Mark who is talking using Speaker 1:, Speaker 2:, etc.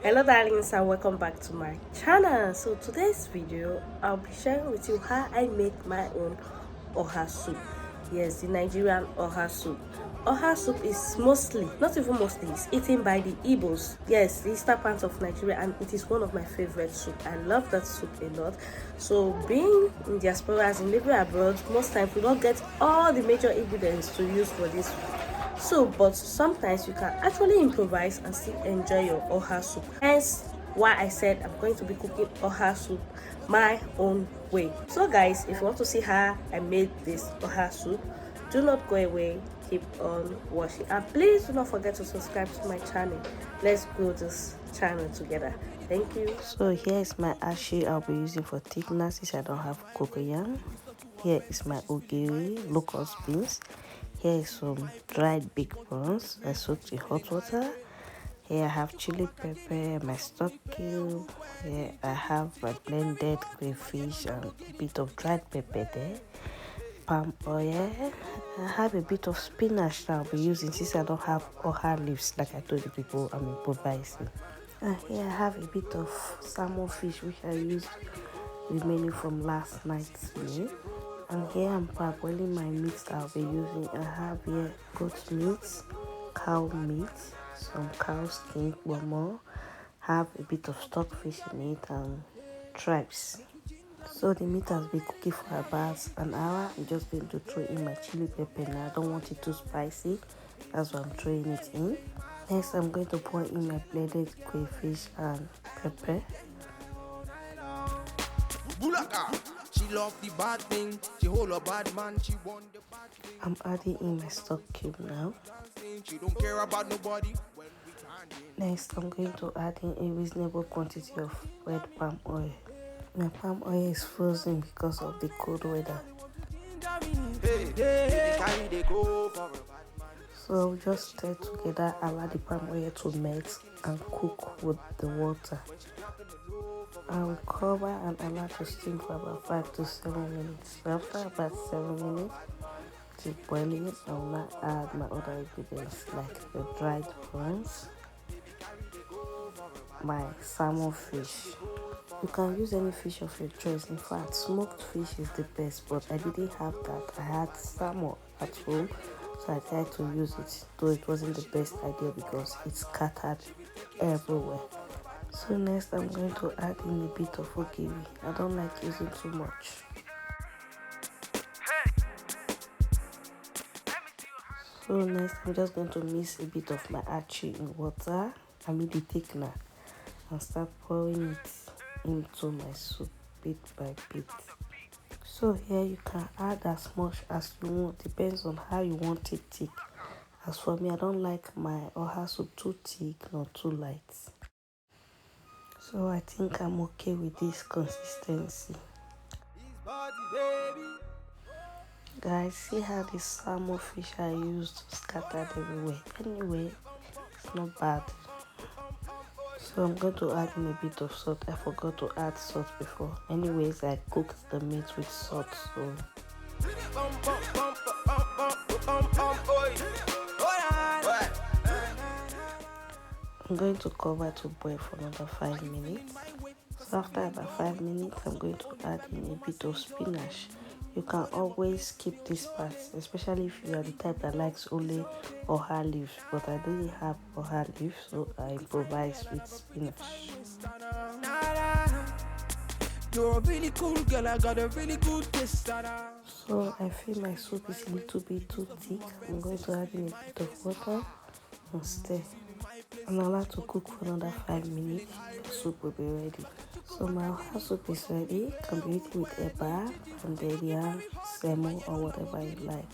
Speaker 1: Hello darlings and welcome back to my channel. So today's video I'll be sharing with you how I make my own oha soup. Yes, the Nigerian oha soup. Oha soup is mostly, not even mostly, it's eaten by the Igbos. Yes, the eastern part of Nigeria, and it is one of my favorite soup. I love that soup a lot. So being in diaspora, as in living abroad, most times we don't get all the major ingredients to use for this soup, but sometimes you can actually improvise and still enjoy your oha soup. Hence why I said I'm going to be cooking oha soup my own way. So guys, if you want to see how I made this oha soup, do not go away, keep on watching, and please do not forget to subscribe to my channel. Let's grow this channel together. Thank you. So here is my achi I'll be using for thickener since I don't have cocoyam. Here is my ogiri, locust beans. Here is some dried big prawns I soaked in hot water. Here I have chili pepper, my stock cube. Here I have my blended crayfish and a bit of dried pepper there. Palm oil. I have a bit of spinach that I'll be using since I don't have oha leaves like I told the people I'm improvising. And here I have a bit of salmon fish which I used remaining from last night's meal. And here I'm parboiling my meat that I'll be using. I have here goat meat, cow meat, some cow skin, more. Have a bit of stockfish in it and tribes. So the meat has been cooking for about an hour. I'm just going to throw in my chili pepper now. I don't want it too spicy. That's why I'm throwing it in. Next, I'm going to pour in my blended crayfish and pepper. She loved the bad thing. She hold a bad man. She won the bad thing. I'm adding in my stock cube now. She don't care about nobody. Next, I'm going to add in a reasonable quantity of red palm oil. My palm oil is frozen because of the cold weather. So I'll just stir together, allow the palm oil to melt and cook with the water. I'll cover and allow to steam for about 5 to 7 minutes. After about 7 minutes, to boiling, I will now add my other ingredients like the dried prawns, my salmon fish. You can use any fish of your choice. In fact, smoked fish is the best, but I didn't have that. I had salmon at home, so I tried to use it, though it wasn't the best idea because it's scattered everywhere. So next I'm going to add in a bit of ogiri. I don't like using too much. So next I'm just going to mix a bit of my achi in water, I mean the thickener, and start pouring it into my soup bit by bit. So here you can add as much as you want, depends on how you want it thick. As for me, I don't like my oha soup too thick nor too light. So I think I'm okay with this consistency. Guys, see how the salmon fish I used scattered everywhere. Anyway, it's not bad. So I'm going to add in a bit of salt. I forgot to add salt before. Anyways, I cooked the meat with salt, so I'm going to cover to boil for another 5 minutes. So after about 5 minutes, I'm going to add in a bit of spinach. You can always skip this part, especially if you are the type that likes only oha leaves, but I didn't have oha leaves, so I improvised with spinach. You're a really cool girl, I got a really good taste. So I feel my soup is a little bit too thick. I'm going to add in a bit of water and stir. And allow to cook for another 5 minutes. The soup will be ready. So my oha soup is ready. You can be eaten with eba, pounded yam, semo, or whatever you like.